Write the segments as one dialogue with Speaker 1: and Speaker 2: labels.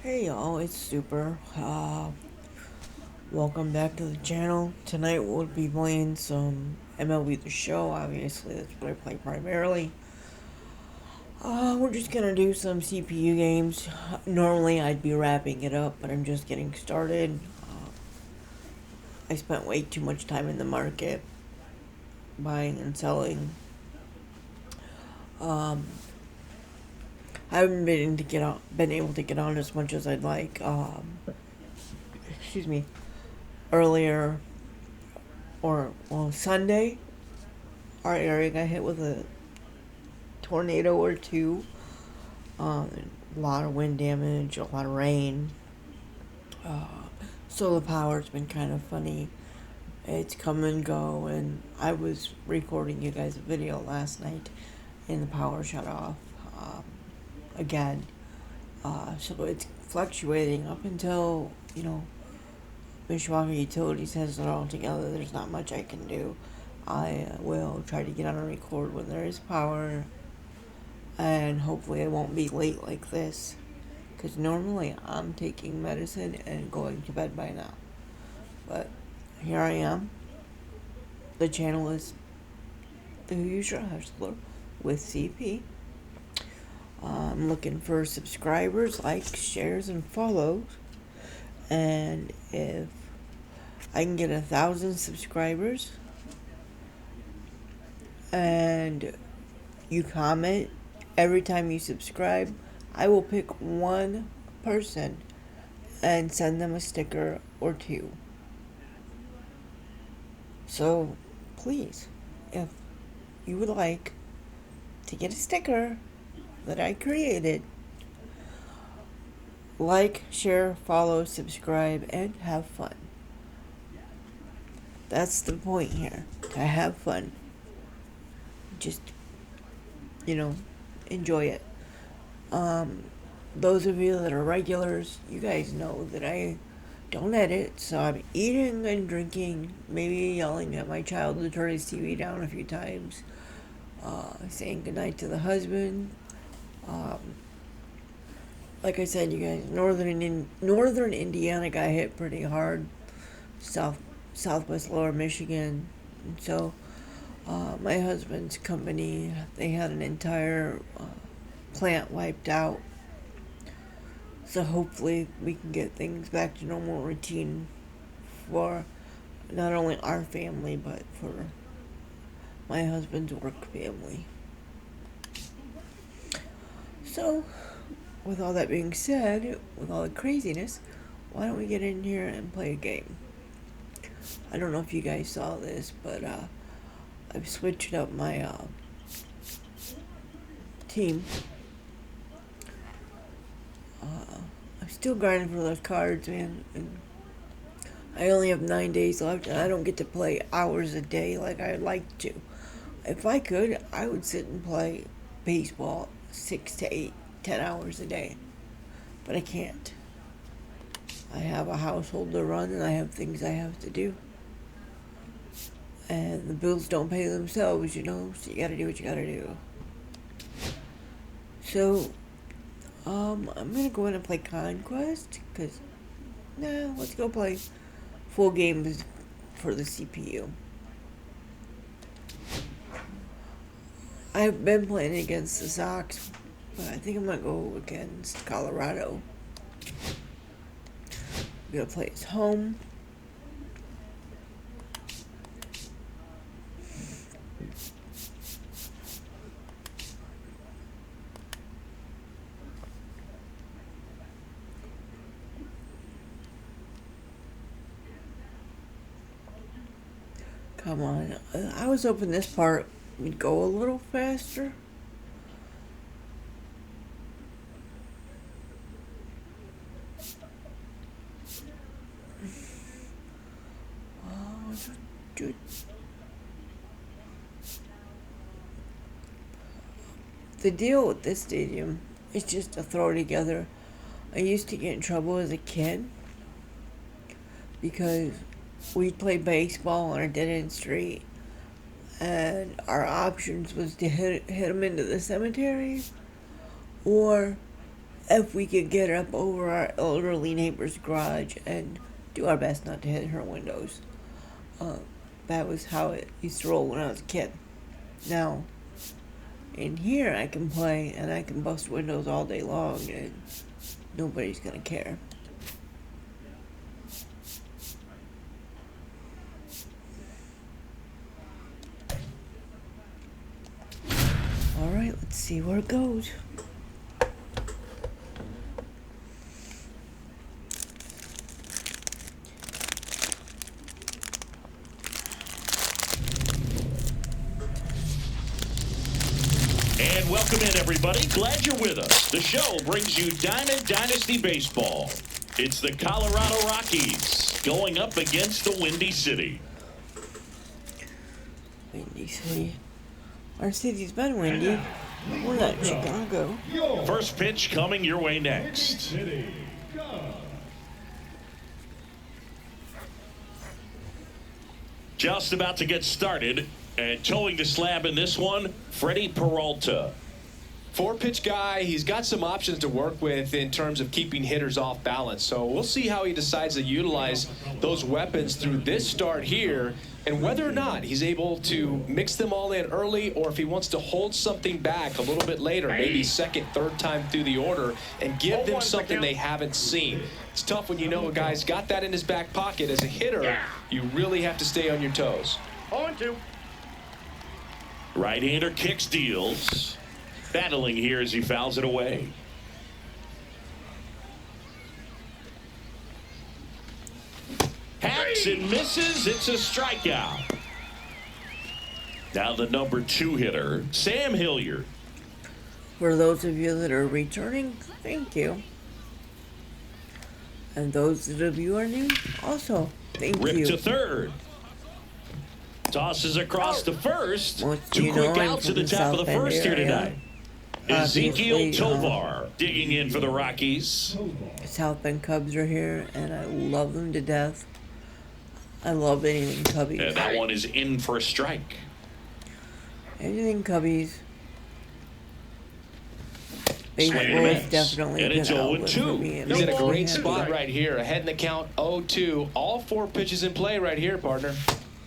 Speaker 1: Hey y'all, it's Super. Welcome back to the channel. Tonight we'll be playing some MLB The Show. Obviously, that's what I play primarily. We're just gonna do some CPU games. Normally I'd be wrapping it up, but I'm just getting started. I spent way too much time in the market buying and selling. Um, I haven't been able to get on as much as I'd like. Excuse me. Earlier, Sunday, our area got hit with a tornado or two. A lot of wind damage, a lot of rain. Uh, Solar power's been kind of funny. It's come and go, and I was recording you guys a video last night, and the power shut off again. So it's fluctuating up until, Mishawaka Utilities has it all together. There's not much I can do. I will try to get on and record when there is power, and hopefully it won't be late like this, because normally I'm taking medicine and going to bed by now. But here I am. The channel is the Hoosier Hustler with CP. I'm looking for subscribers, likes, shares, and follows. And if I can get 1,000 subscribers and you comment every time you subscribe, I will pick one person and send them a sticker or two. So please, if you would like to get a sticker that I created, like, share, follow, subscribe, and have fun. That's the point here, to have fun. Just, enjoy it. Those of you that are regulars, you guys know that I don't edit, so I'm eating and drinking, maybe yelling at my child to turn his TV down a few times, saying goodnight to the husband. Like I said, you guys, northern Indiana got hit pretty hard. Southwest Lower Michigan. And so, my husband's company, they had an entire plant wiped out. So hopefully we can get things back to normal routine for not only our family, but for my husband's work family. So, with all that being said, with all the craziness, why don't we get in here and play a game? I don't know if you guys saw this, but I've switched up my team. I'm still grinding for those cards, man. And I only have 9 days left, and I don't get to play hours a day like I'd like to. If I could, I would sit and play baseball 6 to 8, 10 hours a day. But I can't. I have a household to run, and I have things I have to do. And the bills don't pay themselves, so you gotta do what you gotta do. So, I'm gonna go in and play Conquest, because, let's go play full games for the CPU. I've been playing against the Sox, but I think I'm gonna go against Colorado. I'm gonna play at home. Come on. I was hoping this part would go a little faster. The deal with this stadium is just to throw together. I used to get in trouble as a kid because we'd play baseball on a dead-end street, and our options was to hit them into the cemetery or if we could get up over our elderly neighbor's garage and do our best not to hit her windows. That was how it used to roll when I was a kid. Now, in here I can play and I can bust windows all day long and nobody's gonna care. Alright, let's see where it goes.
Speaker 2: And welcome in, everybody. Glad you're with us. The show brings you Diamond Dynasty Baseball. It's the Colorado Rockies going up against the Windy City.
Speaker 1: Windy City. Our city's been windy. We're not Chicago.
Speaker 2: First pitch coming your way next. Just about to get started. And towing the slab in this one, Freddie Peralta.
Speaker 3: Four-pitch guy, he's got some options to work with in terms of keeping hitters off balance. So we'll see how he decides to utilize those weapons through this start here and whether or not he's able to mix them all in early or if he wants to hold something back a little bit later, maybe second, third time through the order and give them something they haven't seen. It's tough when you know a guy's got that in his back pocket. As a hitter, you really have to stay on your toes.
Speaker 4: 0-2.
Speaker 2: Right-hander kicks, deals. Battling here as he fouls it away. Hacks and misses. It's a strikeout. Now the number 2 hitter, Sam Hilliard.
Speaker 1: For those of you that are returning, thank you. And those of you who are new, also, thank you.
Speaker 2: Ripped to third. Tosses across to first.
Speaker 1: Well,
Speaker 2: Two quick outs at the top of the first here
Speaker 1: area.
Speaker 2: tonight. Ezekiel
Speaker 1: Obviously,
Speaker 2: Tovar digging in for the Rockies.
Speaker 1: South Bend Cubs are here, and I love them to death. I love anything Cubbies.
Speaker 2: And that one is in for a strike.
Speaker 1: Anything Cubbies. Baseball
Speaker 2: Swing and
Speaker 1: is
Speaker 2: miss.
Speaker 1: definitely
Speaker 2: And
Speaker 1: a
Speaker 2: it's
Speaker 1: good
Speaker 2: 0-2.
Speaker 1: outlet for me. It
Speaker 3: He's in
Speaker 1: makes
Speaker 3: a
Speaker 1: me
Speaker 3: great
Speaker 1: happy.
Speaker 3: spot right here. Ahead in the count, 0-2. All 4 pitches in play right here, partner.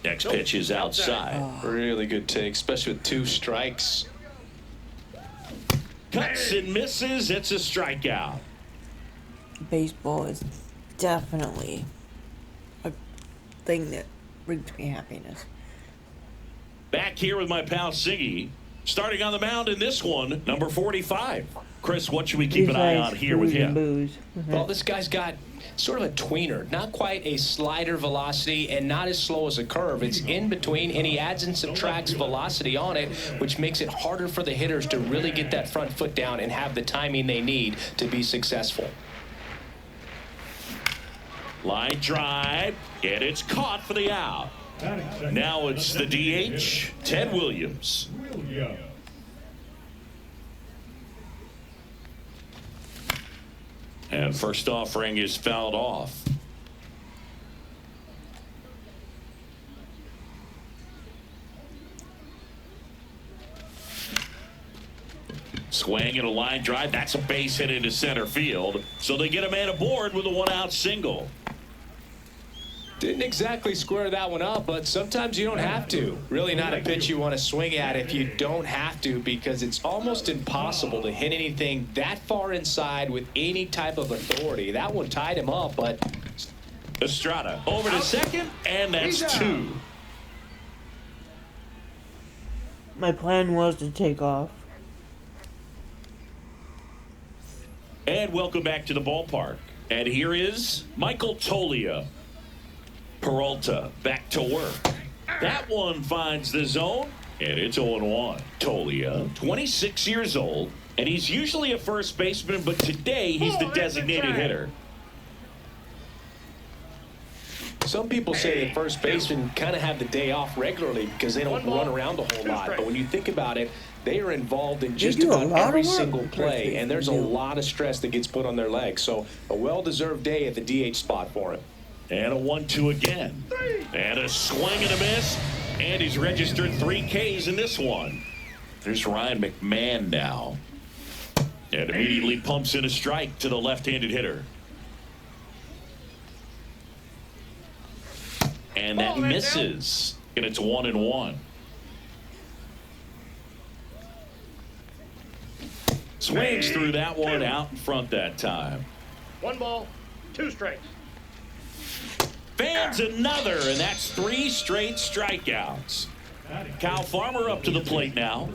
Speaker 2: Next pitch is outside.
Speaker 3: Really good take, especially with 2 strikes.
Speaker 2: Cuts and misses. It's a strikeout.
Speaker 1: Baseball is definitely a thing that brings me happiness.
Speaker 2: Back here with my pal Siggy. Starting on the mound in this one, number 45. Chris, what should we keep an eye on here with him?
Speaker 3: Well, this guy's got sort of a tweener, not quite a slider velocity and not as slow as a curve. It's in between, and he adds and subtracts velocity on it, which makes it harder for the hitters to really get that front foot down and have the timing they need to be successful.
Speaker 2: Line drive, and it's caught for the out. Now it's the DH, Ted Williams. And first offering is fouled off. Swing and a line drive. That's a base hit into center field. So they get a man aboard with a 1-out single.
Speaker 3: Didn't exactly square that one up, but sometimes you don't have to. Really not a pitch you want to swing at if you don't have to, because it's almost impossible to hit anything that far inside with any type of authority. That one tied him up, but
Speaker 2: Estrada over to second, and that's 2.
Speaker 1: My plan was to take off.
Speaker 2: And welcome back to the ballpark. And here is Michael Toglia. Peralta back to work. That one finds the zone, and it's 0-1. Toglia, 26 years old, and he's usually a first baseman, but today he's the designated hitter.
Speaker 3: some people say that first basemen kind of have the day off regularly because they don't run around a whole lot. But when you think about it, they are involved in just about every single play, and there's a lot of stress that gets put on their legs. So a well-deserved day at the DH spot for him.
Speaker 2: And a 1-2 again. And a swing and a miss. And he's registered 3 Ks in this one. There's Ryan McMahon now. And immediately pumps in a strike to the left-handed hitter. And that misses. And it's 1-1. Swings through that one out in front that time.
Speaker 4: 1 ball, 2 strikes.
Speaker 2: Fans another, and that's 3 straight strikeouts. Kyle Farmer up to the plate now.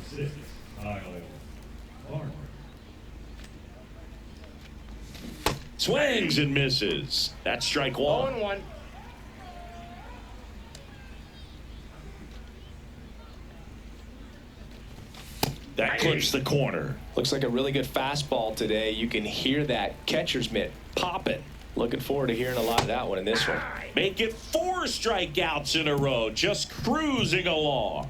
Speaker 2: Swings and misses. That's strike 1.
Speaker 4: 0-1.
Speaker 2: That clips the corner.
Speaker 3: Looks like a really good fastball today. You can hear that catcher's mitt popping. Looking forward to hearing a lot of that one in this one.
Speaker 2: Make it 4 strikeouts in a row, just cruising along.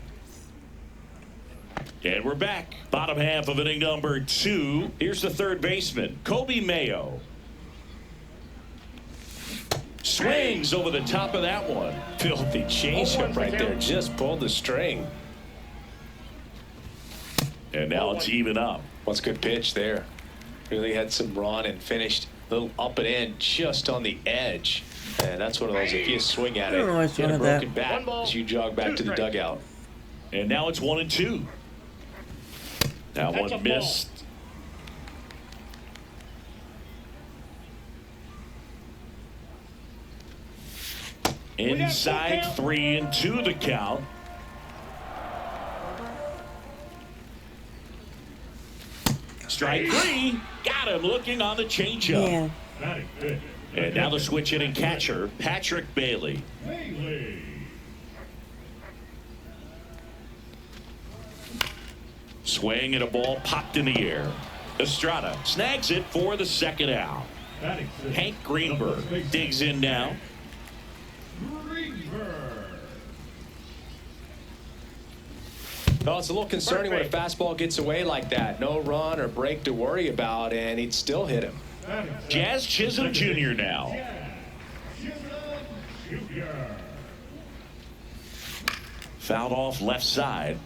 Speaker 2: And we're back. Bottom half of inning number 2. Here's the third baseman, Kobe Mayo. Swings over the top of that one.
Speaker 3: Filthy changeup right there. Just pulled the string.
Speaker 2: And now it's even up.
Speaker 3: What's a good pitch there. Really had some run and finished a little up and in just on the edge. And that's one of those, if you swing at it, get a broken bat as you jog back to the dugout.
Speaker 2: And now it's 1-2. That one missed. Inside 3-2 the count. Strike 3. Got him looking on the changeup.
Speaker 1: Yeah.
Speaker 2: And now the switch hitting catcher, Patrick Bailey. Swing and a ball popped in the air. Estrada snags it for the second out. Hank Greenberg digs in now.
Speaker 3: Well, it's a little concerning when a fastball gets away like that. No run or break to worry about, and he'd still hit him.
Speaker 2: Jazz Chisholm Jr. now. Fouled off left side.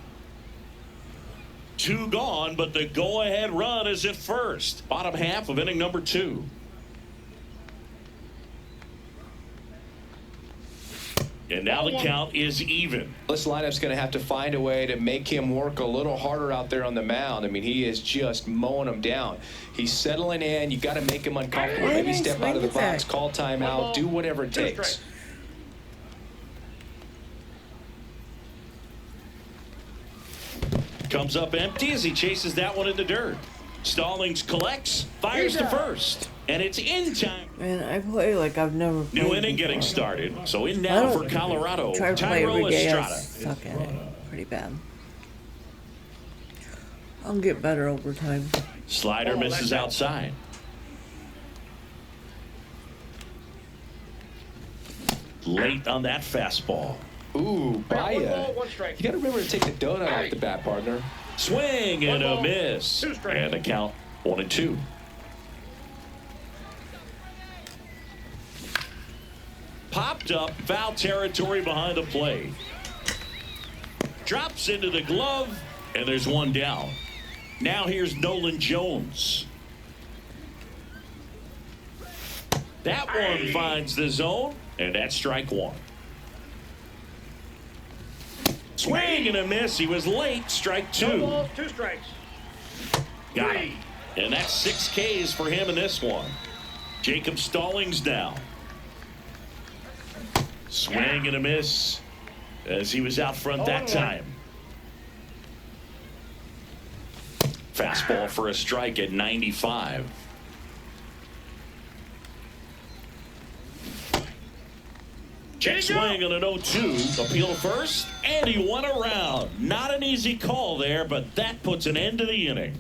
Speaker 2: 2 gone, but the go-ahead run is at first. Bottom half of inning number 2. And now the count is even.
Speaker 3: This lineup's going to have to find a way to make him work a little harder out there on the mound. I mean, he is just mowing them down. He's settling in. You got to make him uncomfortable. Maybe step out of the box, call timeout, do whatever it takes.
Speaker 2: Comes up empty as he chases that one in the dirt. Stallings collects, fires to first, and it's in time.
Speaker 1: Man, I play like I've never played
Speaker 2: New inning
Speaker 1: before.
Speaker 2: getting started. So in now for Colorado,
Speaker 1: Try to play every
Speaker 2: Tyrell
Speaker 1: day. I
Speaker 2: Estrada.
Speaker 1: suck at it pretty bad. I'll get better over time.
Speaker 2: Slider misses outside. Late on that fastball.
Speaker 3: Ooh, Baya. You got to remember to take the donut off the bat, partner.
Speaker 2: Swing and a miss. And the count 1-2. Popped up, foul territory behind the plate. Drops into the glove, and there's one down. Now here's Nolan Jones. That one finds the zone, and that's strike 1. Swing and a miss. He was late. Strike 2.
Speaker 4: 2 balls, 2 strikes.
Speaker 2: Got him. And that's 6 Ks for him in this one. Jacob Stallings down. Swing and a miss as he was out front that time. Fastball for a strike at 95. Check swing on an 0-2. Appeal to first, and he won around. Not an easy call there, but that puts an end to the inning.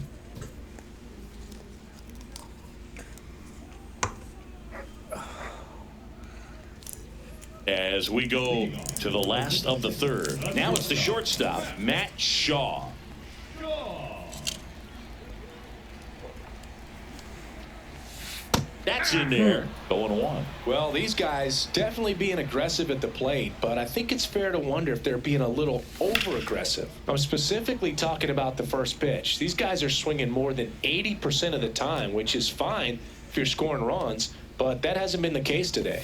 Speaker 2: As we go to the last of the third. Now it's the shortstop, Matt Shaw. That's in there. 0-1.
Speaker 3: Well, these guys definitely being aggressive at the plate, but I think it's fair to wonder if they're being a little over-aggressive. I'm specifically talking about the first pitch. These guys are swinging more than 80% of the time, which is fine if you're scoring runs, but that hasn't been the case today.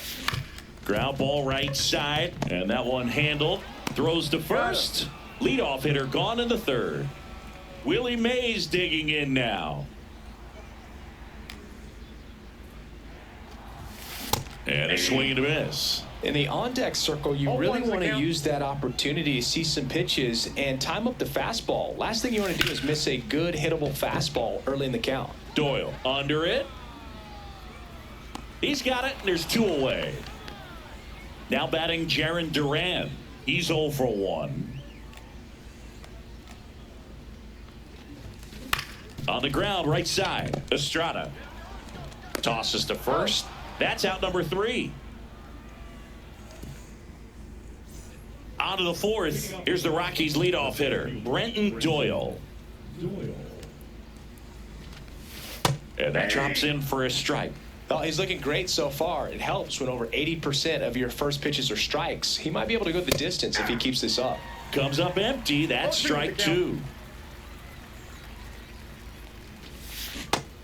Speaker 2: Ground ball right side, and that one handled. Throws to first. Leadoff hitter gone in the third. Willie Mays digging in now. And a swing and a miss.
Speaker 3: In the on-deck circle, you really want to use that opportunity to see some pitches and time up the fastball. Last thing you want to do is miss a good hittable fastball early in the count.
Speaker 2: Doyle under it. He's got it, and there's 2 away. Now batting Jarren Duran. He's 0 for 1. On the ground, right side, Estrada. Tosses to first. That's out number 3. On to the fourth. Here's the Rockies leadoff hitter, Brenton Doyle. And that drops in for a strike.
Speaker 3: Well, he's looking great so far. It helps when over 80% of your first pitches are strikes. He might be able to go the distance if he keeps this up.
Speaker 2: Comes up empty. That's strike 2.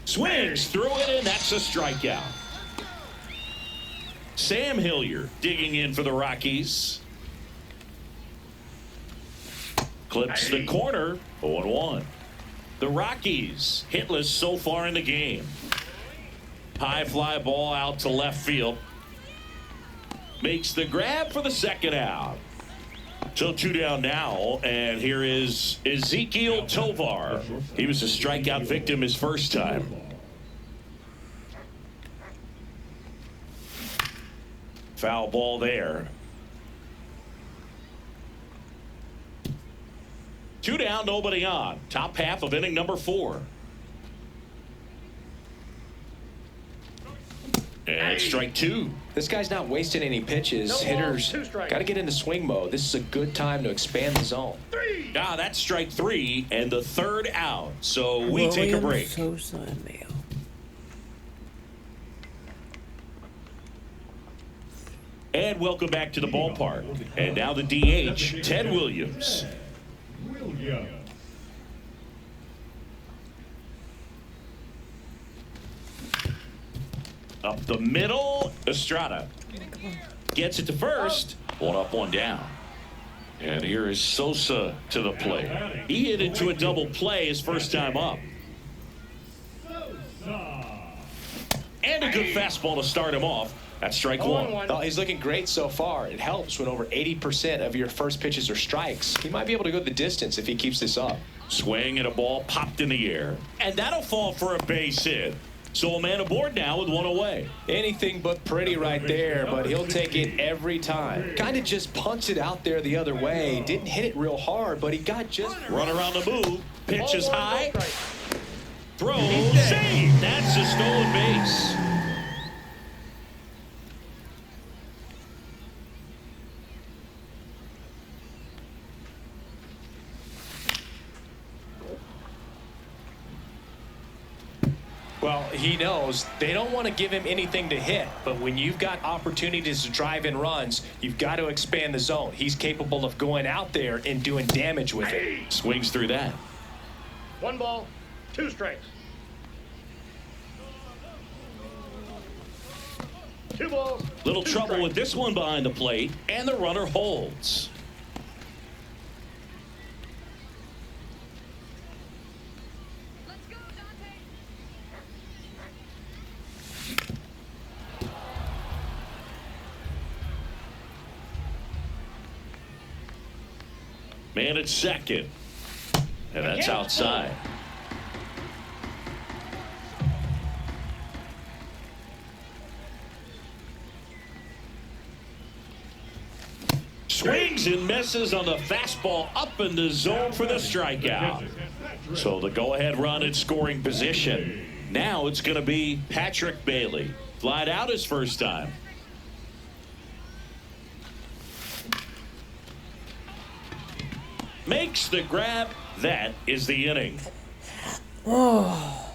Speaker 2: Swings through it, and that's a strikeout. Sam Hilliard digging in for the Rockies. Clips the corner. 0-1. The Rockies hitless so far in the game. High fly ball out to left field. Makes the grab for the second out. So 2 down now, and here is Ezekiel Tovar. He was a strikeout victim his first time. Foul ball there. 2 down, nobody on. Top half of inning number 4. And strike 2.
Speaker 3: This guy's not wasting any pitches. Hitters got to get into swing mode. This is a good time to expand the zone.
Speaker 2: That's strike 3 and the third out. So we take a break.
Speaker 1: Sosa and Mayo.
Speaker 2: And welcome back to the ballpark. And now the DH, Ted Williams. Up the middle, Estrada gets it to first. 1 up, 1 down. And here is Sosa to the plate. He hit into a double play his first time up. And a good fastball to start him off. That's strike 1.
Speaker 3: Well, he's looking great so far. It helps when over 80% of your first pitches are strikes. He might be able to go the distance if he keeps this up.
Speaker 2: Swing and a ball popped in the air. And that'll fall for a base hit. So a man aboard now with 1 away.
Speaker 3: Anything but pretty right there, but he'll take it every time. Kind of just punts it out there the other way. Didn't hit it real hard, but he got just...
Speaker 2: Run around the move. Pitch is high. Throw. Save. That's a stolen base.
Speaker 3: Well, he knows they don't want to give him anything to hit, but when you've got opportunities to drive in runs, you've got to expand the zone. He's capable of going out there and doing damage with it.
Speaker 2: Swings through that.
Speaker 4: 1 ball, 2 strikes. 2 balls.
Speaker 2: Little
Speaker 4: 2
Speaker 2: trouble
Speaker 4: strikes.
Speaker 2: with this one behind the plate, and the runner holds. Man at second. And that's outside. Swings and misses on the fastball up in the zone for the strikeout. So the go-ahead run in scoring position. Now it's going to be Patrick Bailey. Flied out his first time. Makes the grab. That is the inning.
Speaker 1: Oh.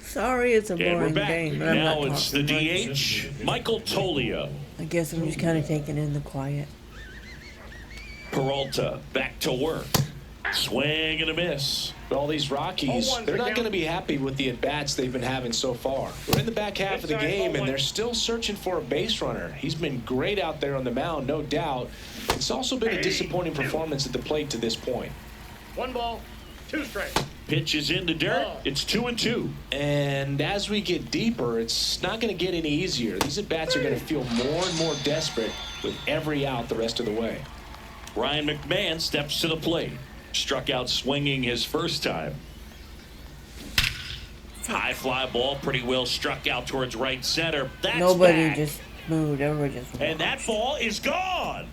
Speaker 1: Sorry, it's a
Speaker 2: And we're
Speaker 1: boring
Speaker 2: back.
Speaker 1: game. But I'm
Speaker 2: Now
Speaker 1: not
Speaker 2: it's the
Speaker 1: talking much.
Speaker 2: DH, Michael Tolia.
Speaker 1: I guess I'm just kind of taking in the quiet.
Speaker 2: Peralta back to work. Swing and a miss.
Speaker 3: All these Rockies, they're not going to be happy with the at-bats they've been having so far. We're in the back half of the game, and they're still searching for a base runner. He's been great out there on the mound, no doubt. It's also been a disappointing performance at the plate to this point.
Speaker 4: 1 ball, 2 strikes.
Speaker 2: Pitch is in the dirt. It's 2-2.
Speaker 3: And as we get deeper, it's not going to get any easier. These at-bats are going to feel more and more desperate with every out the rest of the way.
Speaker 2: Ryan McMahon steps to the plate. Struck out swinging his first time. High fly ball, pretty well struck out towards right center. That's
Speaker 1: Nobody
Speaker 2: back.
Speaker 1: just moved. Everybody just watched.
Speaker 2: And that ball is gone.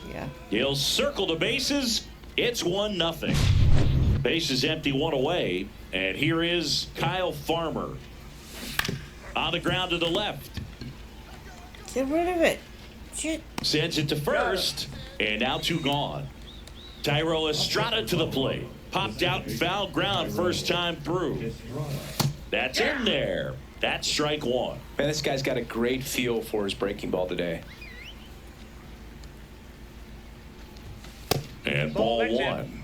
Speaker 1: Yeah.
Speaker 2: He'll circle the bases. It's 1-0. Bases empty, 1 away. And here is Kyle Farmer. On the ground to the left.
Speaker 1: Get rid of it. Shit.
Speaker 2: Sends it to first. And now 2 gone. Tyro Estrada to the plate. Popped out and foul ground first time through. That's in there. That's strike 1.
Speaker 3: Man, this guy's got a great feel for his breaking ball today.
Speaker 2: And ball 1.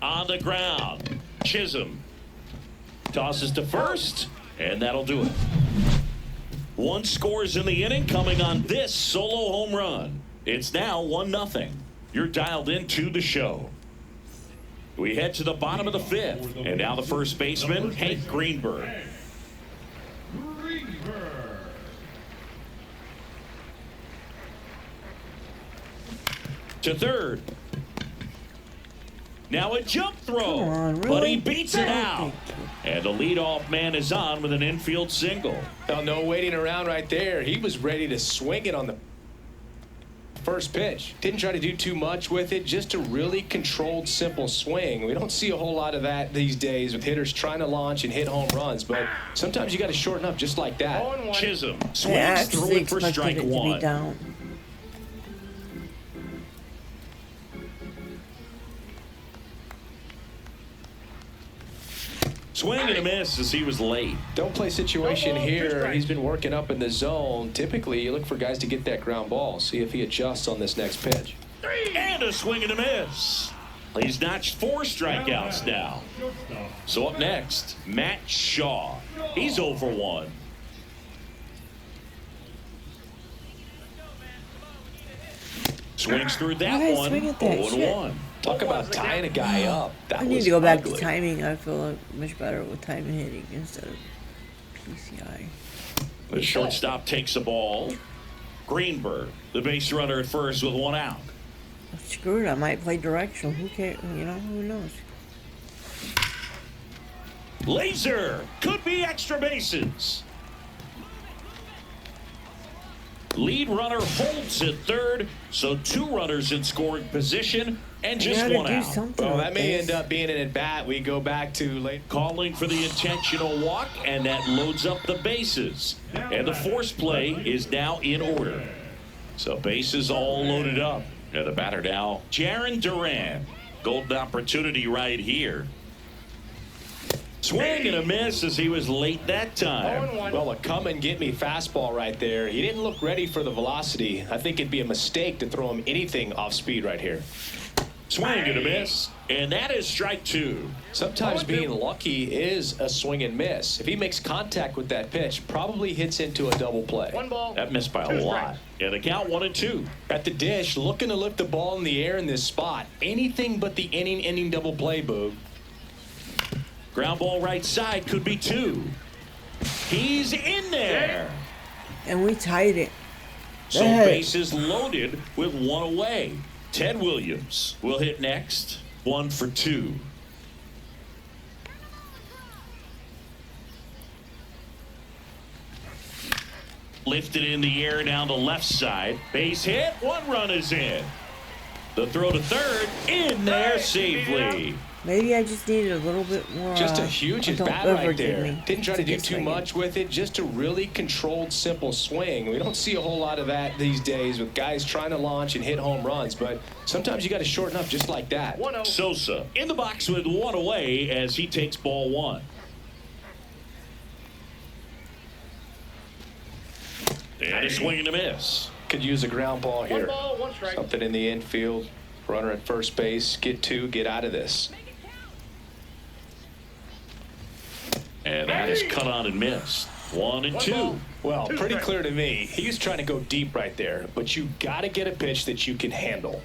Speaker 2: On the ground. Chisholm tosses to first, and that'll do it. 1 scores in the inning coming on this solo home run. It's now 1-0. You're dialed into the show. We head to the bottom of the 5th, and now the first baseman, Hank Greenberg. To third. Now a jump throw,
Speaker 1: Come on,
Speaker 2: but
Speaker 1: really?
Speaker 2: he beats it out. And the leadoff man is on with an infield single.
Speaker 3: Now, no waiting around right there. He was ready to swing it on the first pitch. Didn't try to do too much with it, just a really controlled, simple swing. We don't see a whole lot of that these days with hitters trying to launch and hit home runs, but sometimes you got to shorten up just like that.
Speaker 2: Chisholm
Speaker 1: I
Speaker 2: swings through
Speaker 1: actually
Speaker 2: it for
Speaker 1: expected
Speaker 2: strike
Speaker 1: it to be
Speaker 2: 1.
Speaker 1: down.
Speaker 2: Swing and a miss as he was late.
Speaker 3: Don't play situation here. He's been working up in the zone. Typically, you look for guys to get that ground ball. See if he adjusts on this next pitch.
Speaker 2: And a swing and a miss. He's notched 4 strikeouts now. So up next, Matt Shaw. He's 0 for 1. Swings through that
Speaker 1: Why did I
Speaker 2: one.
Speaker 1: swing at that
Speaker 2: 0-1.
Speaker 3: Talk about tying a guy up. That
Speaker 1: I need
Speaker 3: was
Speaker 1: to go back
Speaker 3: ugly.
Speaker 1: to timing. I feel like much better with time and hitting instead of PCI.
Speaker 2: The shortstop takes the ball. Greenberg, the base runner at first with 1 out.
Speaker 1: Screw it. I might play directional. Who cares? You know, who knows?
Speaker 2: Laser could be extra bases. Lead runner holds at third, so 2 runners in scoring position and just
Speaker 1: gotta
Speaker 2: 1
Speaker 1: do
Speaker 2: out.
Speaker 1: something
Speaker 3: Well,
Speaker 1: with
Speaker 3: that may
Speaker 1: this.
Speaker 3: end up being an at-bat. We go back to late.
Speaker 2: Calling for the intentional walk, and that loads up the bases. And the force play is now in order. So bases all loaded up. And the batter now, Jaron Duran. Golden opportunity right here. Swing and a miss as he was late that time.
Speaker 3: Well, a come-and-get-me fastball right there. He didn't look ready for the velocity. I think it'd be a mistake to throw him anything off speed right here.
Speaker 2: Swing and a miss. And that is strike 2.
Speaker 3: Sometimes being lucky is a swing and miss. If he makes contact with that pitch, probably hits into a double play.
Speaker 4: 1 ball.
Speaker 2: That missed by a
Speaker 4: 2
Speaker 2: lot.
Speaker 4: strikes.
Speaker 2: And the count 1-2.
Speaker 3: At the dish, looking to lift the ball in the air in this spot. Anything but the inning double play, Boog.
Speaker 2: Ground ball right side could be 2. He's in there.
Speaker 1: And we tied it.
Speaker 2: So
Speaker 1: Hey.
Speaker 2: bases loaded with 1 away. Ted Williams will hit next. 1 for 2. Lifted in the air down the left side. Base hit. 1 run is in. The throw to third in there safely.
Speaker 1: Maybe I just needed a little bit more.
Speaker 3: Just a huge at
Speaker 1: don't
Speaker 3: bat
Speaker 1: ever
Speaker 3: right
Speaker 1: give
Speaker 3: there.
Speaker 1: me
Speaker 3: Didn't try to do
Speaker 1: get
Speaker 3: too
Speaker 1: swinging.
Speaker 3: much with it. Just a really controlled, simple swing. We don't see a whole lot of that these days with guys trying to launch and hit home runs. But sometimes you got to shorten up just like that.
Speaker 4: 1-0.
Speaker 2: Sosa in the box with one away as he takes ball one. And a swing and a miss.
Speaker 3: Could use a ground ball here.
Speaker 4: 1 ball, 1 strike.
Speaker 3: Something in the infield. Runner at first base. Get two. Get out of this.
Speaker 2: And that is cut on and missed. 1 and 2.
Speaker 4: ball.
Speaker 3: Well,
Speaker 4: Two
Speaker 3: pretty
Speaker 4: strikes.
Speaker 3: clear to me. He was trying to go deep right there. But you got to get a pitch that you can handle.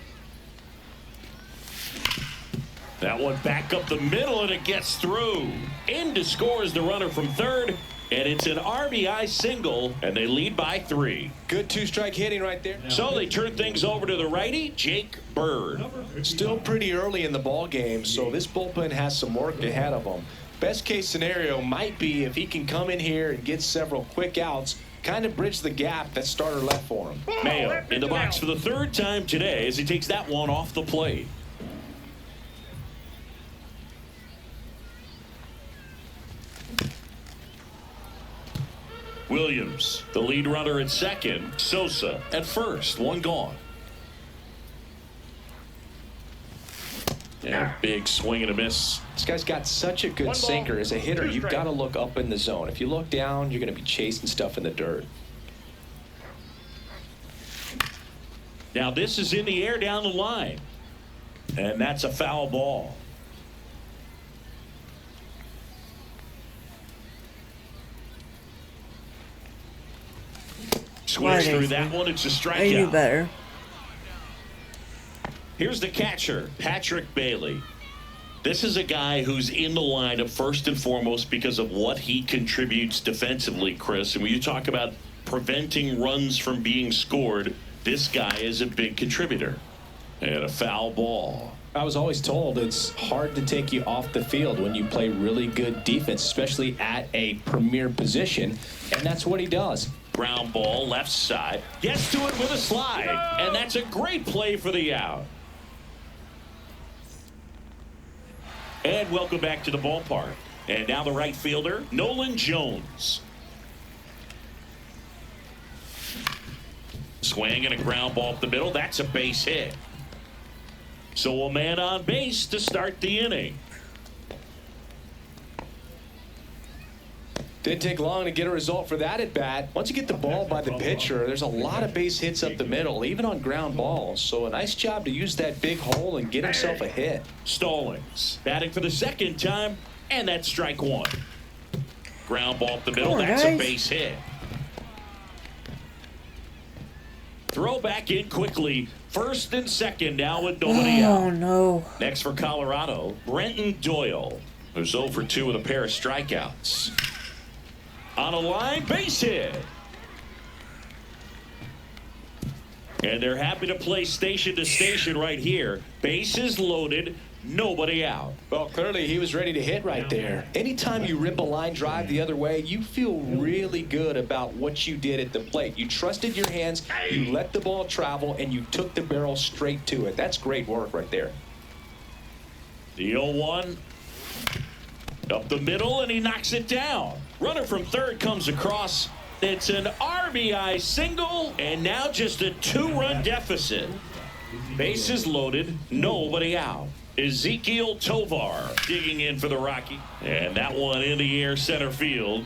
Speaker 2: That one back up the middle, and it gets through. In to score is the runner from third, and it's an RBI single, and they lead by 3.
Speaker 3: Good two-strike hitting right there.
Speaker 2: So they turn things over to the righty, Jake Bird.
Speaker 3: Still pretty early in the ball game, so this bullpen has some work ahead of them. Best case scenario might be if he can come in here and get several quick outs, kind of bridge the gap that starter left for him.
Speaker 2: Mayo in the box for the third time today as he takes that one off the plate. Williams, the lead runner at second. Sosa at first. One gone. Yeah, big swing and a miss.
Speaker 3: This guy's got such a good
Speaker 4: 1 ball,
Speaker 3: sinker. As a hitter,
Speaker 4: 2
Speaker 3: you've
Speaker 4: strikes.
Speaker 3: got to look up in the zone. If you look down, you're going to be chasing stuff in the dirt.
Speaker 2: Now this is in the air down the line. And that's a foul ball. Swings through that one. It's a
Speaker 1: I knew
Speaker 2: strikeout.
Speaker 1: better.
Speaker 2: Here's the catcher, Patrick Bailey. This is a guy who's in the lineup first and foremost because of what he contributes defensively, Chris. And when you talk about preventing runs from being scored, this guy is a big contributor. And a foul ball.
Speaker 3: I was always told it's hard to take you off the field when you play really good defense, especially at a premier position, and that's what he does.
Speaker 2: Ground ball, left side. Gets to it with a slide. And that's a great play for the out. And welcome back to the ballpark. And now the right fielder, Nolan Jones. Swing and a ground ball up the middle. That's a base hit. So a man on base to start the inning.
Speaker 3: Didn't take long to get a result for that at bat. Once you get the ball by the pitcher, there's a lot of base hits up the middle, even on ground balls. So a nice job to use that big hole and get himself a hit.
Speaker 2: Stallings batting for the second time, and that's strike one. Ground ball up the middle.
Speaker 1: Come on,
Speaker 2: That's a
Speaker 1: guys.
Speaker 2: base hit. Throw back in quickly. First and second now with nobody
Speaker 1: Oh
Speaker 2: out.
Speaker 1: no.
Speaker 2: Next for Colorado, Brenton Doyle, who's 0 for 2 with a pair of strikeouts. On a line, base hit. And they're happy to play station to station right here. Bases loaded, nobody out.
Speaker 3: Well, clearly he was ready to hit right there. Anytime you rip a line drive the other way, you feel really good about what you did at the plate. You trusted your hands, you let the ball travel, and you took the barrel straight to it. That's great work right there.
Speaker 2: The 0-1 up the middle, and he knocks it down. Runner from third comes across. It's an RBI single, and now just a 2-run deficit. Bases loaded, nobody out. Ezekiel Tovar digging in for the Rocky. And that one in the air center field.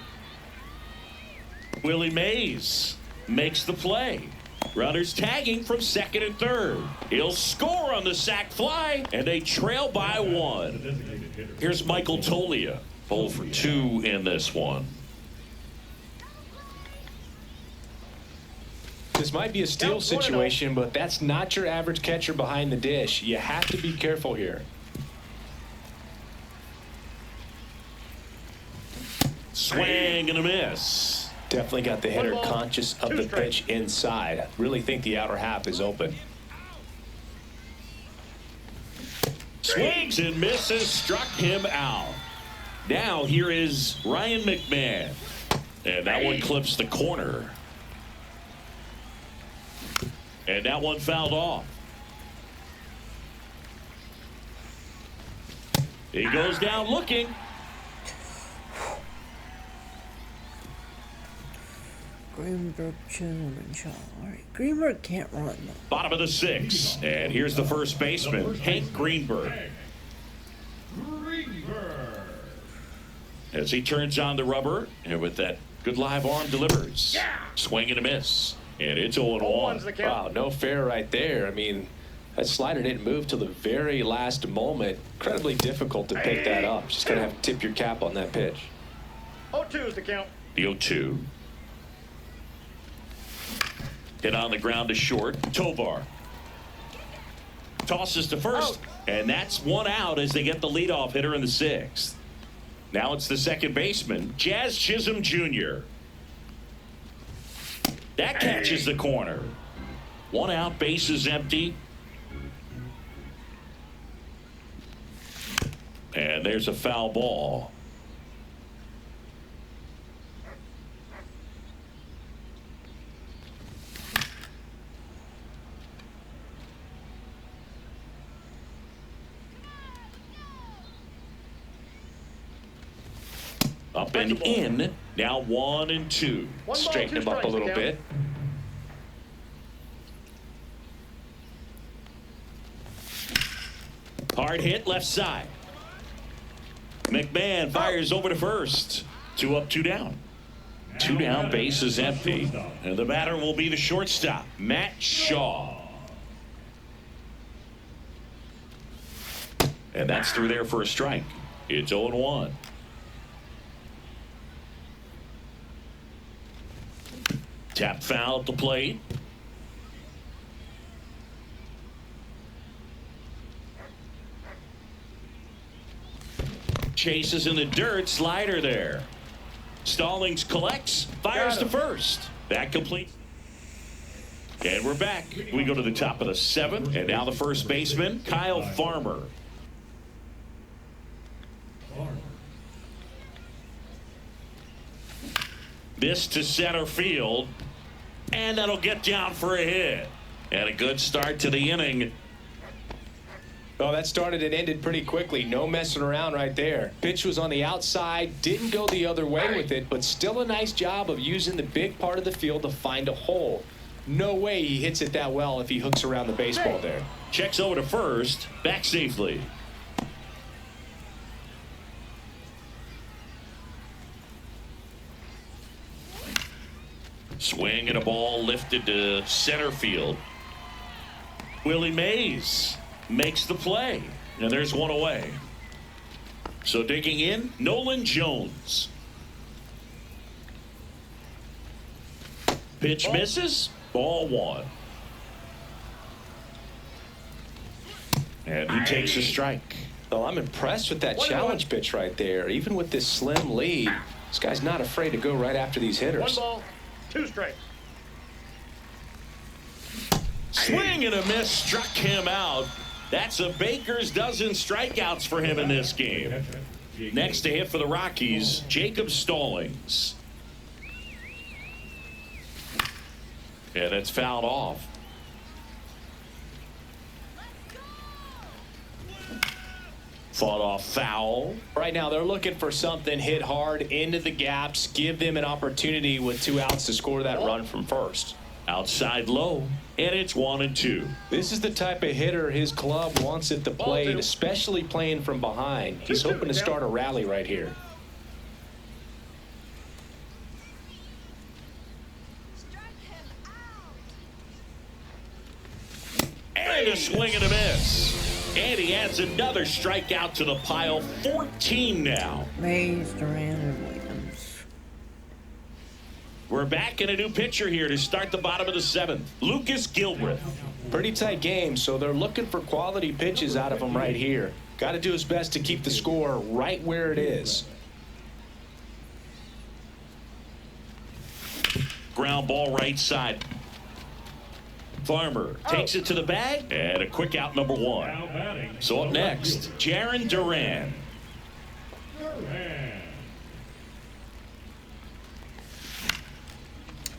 Speaker 2: Willie Mays makes the play. Runners tagging from second and third. He'll score on the sac fly, and they trail by 1. Here's Michael Tolia, 0 for 2 in this one.
Speaker 3: This might be a steal situation, but that's not your average catcher behind the dish. You have to be careful here.
Speaker 2: Swing and a miss.
Speaker 3: Definitely got the hitter
Speaker 4: 1 ball,
Speaker 3: conscious of
Speaker 4: 2
Speaker 3: the
Speaker 4: strikes.
Speaker 3: pitch inside. Really think the outer half is open.
Speaker 2: Swings and misses, struck him out. Now here is Ryan McMahon. And that one clips the corner. And that one fouled off. He goes down looking.
Speaker 1: Greenberg, Chisholm, and Shaw. All right, Greenberg can't run though.
Speaker 2: Bottom of the 6th, and here's the first baseman, Hank Greenberg. As he turns on the rubber, and with that good live arm delivers. Swing and a miss, and it's 0-1.
Speaker 3: Wow, no fair right there. I mean, that slider didn't move till the very last moment. Incredibly difficult to pick that up. Just gonna have to tip your cap on that pitch.
Speaker 4: 0-2 is the count.
Speaker 2: The 0-2. Hit on the ground to short. Tovar tosses to first, and that's one out as they get the leadoff hitter in the 6th. Now it's the second baseman, Jazz Chisholm Jr. That catches the corner. One out, bases empty. And there's a foul ball. Up and in. Now 1-2.
Speaker 3: Straighten him up a little bit.
Speaker 2: Hard hit left side. McMahon fires over to first. 2 up, 2 down. 2 down, base is empty. And the batter will be the shortstop, Matt Shaw. And that's through there for a strike. It's 0-1. Tap foul at the plate. Chases in the dirt, slider there. Stallings collects, fires to first. That complete. And we're back. We go to the top of the 7th, and now the first baseman, Kyle Farmer. This to center field, and that'll get down for a hit. And a good start to the inning.
Speaker 3: Oh, that started and ended pretty quickly. No messing around right there. Pitch was on the outside, didn't go the other way with it, but still a nice job of using the big part of the field to find a hole. No way he hits it that well if he hooks around the baseball there.
Speaker 2: Checks over to first, back safely. Swing and a ball lifted to center field. Willie Mays makes the play, and there's one away. So digging in, Nolan Jones. Pitch misses, ball 1. And he takes a strike.
Speaker 3: Well, I'm impressed with that challenge pitch right there. Even with this slim lead, this guy's not afraid to go right after these hitters.
Speaker 4: 1 ball, 2 strikes.
Speaker 2: Swing and a miss struck him out. That's a baker's dozen strikeouts for him in this game. Next to hit for the Rockies, Jacob Stallings. And it's fouled off. Fought off foul.
Speaker 3: Right now they're looking for something hit hard into the gaps, give them an opportunity with 2 outs to score that run from first.
Speaker 2: Outside low, and it's 1-2.
Speaker 3: This is the type of hitter his club wants at the plate, especially playing from behind. He's hoping to start a rally right here.
Speaker 2: And a swing and a miss. And he adds another strikeout to the pile. 14 now.
Speaker 1: Mays, Duran, and Williams.
Speaker 2: We're back in a new pitcher here to start the bottom of the 7th. Lucas Gilbreth.
Speaker 3: Pretty tight game, so they're looking for quality pitches out of him right here. Got to do his best to keep the score right where it is.
Speaker 2: Ground ball right side. Farmer takes it to the bag, and a quick out, number 1. So up next, Jarren Duran.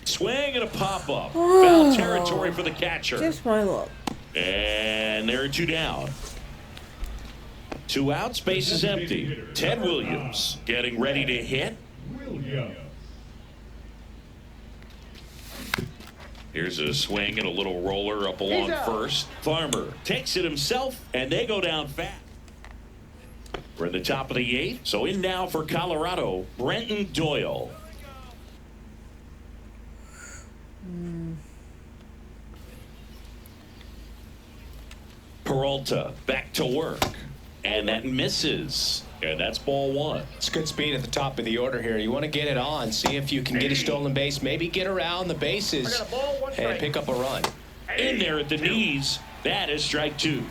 Speaker 2: Swing and a pop-up. Foul territory for the catcher.
Speaker 1: Just my luck.
Speaker 2: And there are 2 down. 2 outs, base is empty. Ted Williams getting ready to hit. Here's a swing and a little roller up along first. Farmer takes it himself, and they go down fast. We're in the top of the 8th. So in now for Colorado, Brenton Doyle. Peralta back to work. And that misses. And that's ball 1.
Speaker 3: It's good speed at the top of the order here. You want to get it on, see if you can get a stolen base, maybe get around the bases and pick up a run.
Speaker 2: In there at the knees. That is strike 2.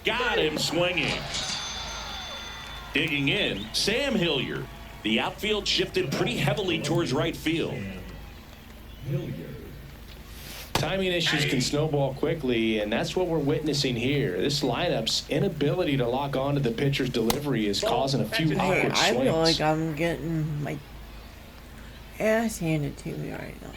Speaker 2: Got him swinging. Digging in, Sam Hilliard. The outfield shifted pretty heavily towards right field.
Speaker 3: Timing issues can snowball quickly, and that's what we're witnessing here. This lineup's inability to lock onto the pitcher's delivery is causing a few awkward swings.
Speaker 1: I feel like I'm getting my ass handed to me right now.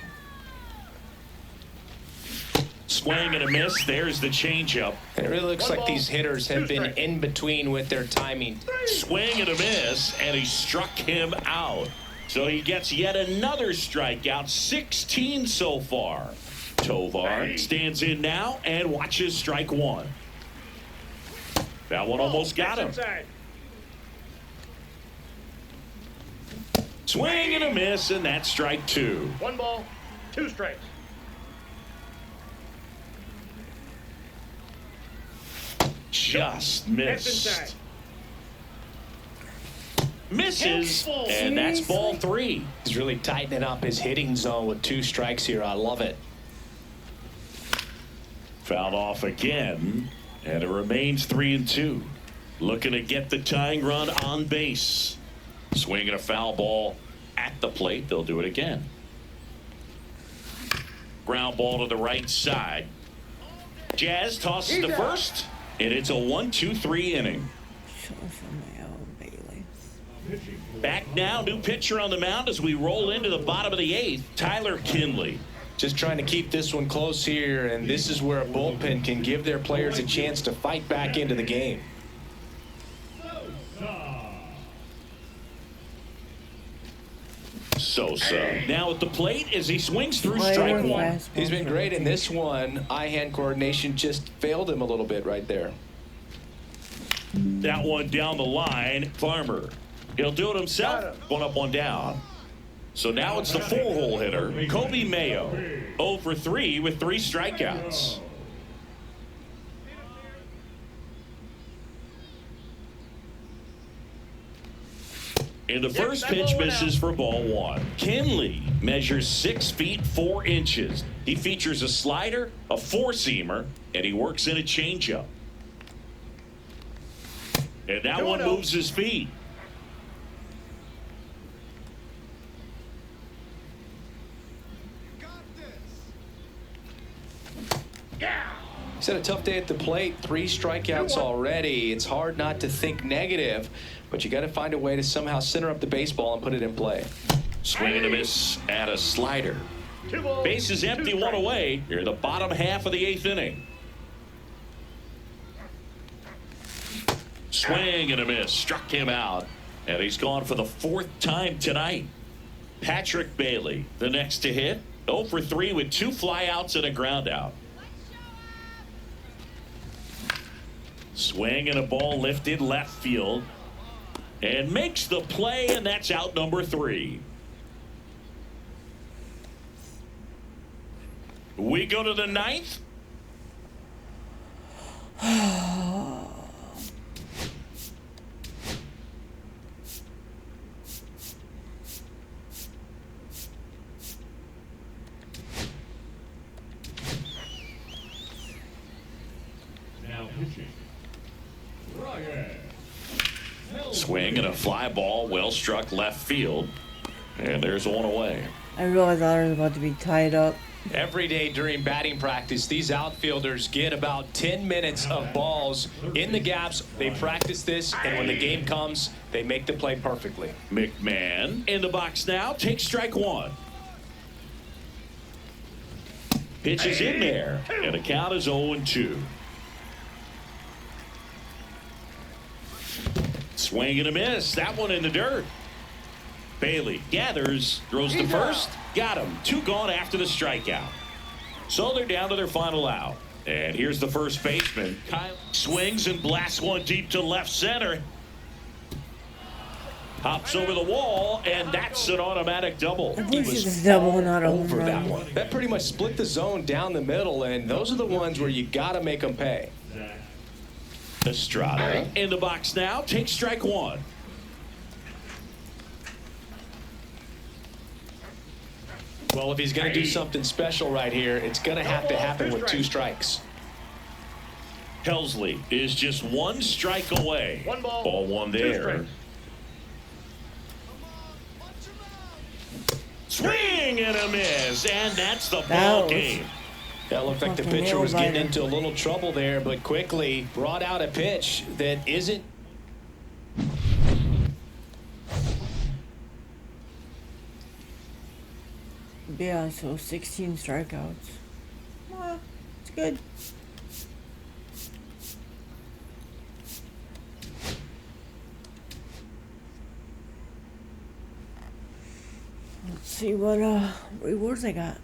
Speaker 2: Swing and a miss. There's the changeup.
Speaker 3: It really looks like these hitters have been in between with their timing.
Speaker 2: Swing and a miss, and he struck him out. So he gets yet another strikeout, 16 so far. Tovar stands in now and watches strike 1. That one almost got him. Swing and a miss, and that's strike 2.
Speaker 4: 1 ball, 2 strikes.
Speaker 2: Just missed. Misses, and that's ball 3.
Speaker 3: He's really tightening up his hitting zone with 2 strikes here. I love it.
Speaker 2: Fouled off again, and it remains 3-2. Looking to get the tying run on base. Swinging a foul ball at the plate. They'll do it again. Ground ball to the right side. Jazz tosses to first, and it's a 1-2-3 inning. Back now, new pitcher on the mound as we roll into the bottom of the 8th, Tyler Kinley.
Speaker 3: Just trying to keep this one close here, and this is where a bullpen can give their players a chance to fight back into the game.
Speaker 2: Sosa now at the plate as he swings through strike 1.
Speaker 3: He's been great in this one. Eye-hand coordination just failed him a little bit right there.
Speaker 2: That one down the line. Farmer. He'll do it himself. 1 up, 1 down. So now it's the 4-hole hitter, Kobe Mayo. 0 for 3 with 3 strikeouts. And the first pitch misses for ball 1. Kinley measures 6 feet 4 inches. He features a slider, a 4-seamer, and he works in a changeup. And that one moves his feet.
Speaker 3: He's had a tough day at the plate. 3 strikeouts already. It's hard not to think negative, but you got to find a way to somehow center up the baseball and put it in play.
Speaker 2: Swing and a miss at a slider. Base is empty, 1 away. Here in the bottom half of the 8th inning. Swing and a miss. Struck him out. And he's gone for the 4th time tonight. Patrick Bailey, the next to hit. 0 for 3 with 2 flyouts and a ground out. Swing and a ball lifted left field. And makes the play, and that's out number 3. We go to the 9th.
Speaker 5: Now pitching.
Speaker 2: Swing and a fly ball, well struck left field. And there's 1 away.
Speaker 1: I realized I was about to be tied up.
Speaker 3: Every day during batting practice, these outfielders get about 10 minutes of balls in the gaps. They practice this, and when the game comes, they make the play perfectly.
Speaker 2: McMahon in the box now. Takes strike 1. Pitch is in there, and the count is 0-2. Swing and a miss. That one in the dirt. Bailey gathers, throws to first. Got him. 2 gone after the strikeout. So they're down to their final out. And here's the first baseman. Kyle swings and blasts one deep to left center. Hops over the wall, and that's an automatic double.
Speaker 1: He was double, not
Speaker 3: over
Speaker 1: home
Speaker 3: that
Speaker 1: run.
Speaker 3: one. That pretty much split the zone down the middle, and those are the ones where you got to make them pay.
Speaker 2: Estrada in the box now. Take strike 1.
Speaker 3: Well, if he's going to do something special right here, it's going to have to happen with 2 strikes.
Speaker 2: Helsley is just 1 strike away.
Speaker 4: 1 ball.
Speaker 2: Ball 1
Speaker 4: 2
Speaker 2: there.
Speaker 4: strikes.
Speaker 2: Swing and a miss, and that's the
Speaker 1: That
Speaker 2: ball
Speaker 1: was-
Speaker 2: game.
Speaker 3: That looked like the
Speaker 1: Fucking
Speaker 3: pitcher was getting
Speaker 1: nail-biter.
Speaker 3: into a little trouble there, but quickly brought out a pitch that isn't.
Speaker 1: Yeah, so 16 strikeouts. Well, it's good. Let's see what rewards I got.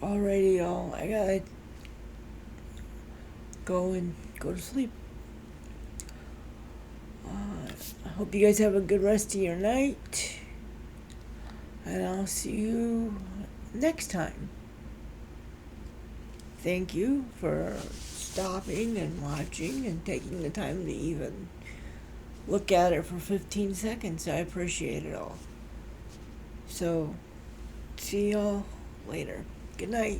Speaker 1: Alrighty, y'all. I gotta go to sleep. I hope you guys have a good rest of your night. And I'll see you next time. Thank you for stopping and watching and taking the time to even look at it for 15 seconds. I appreciate it all. So, see y'all later. Good night.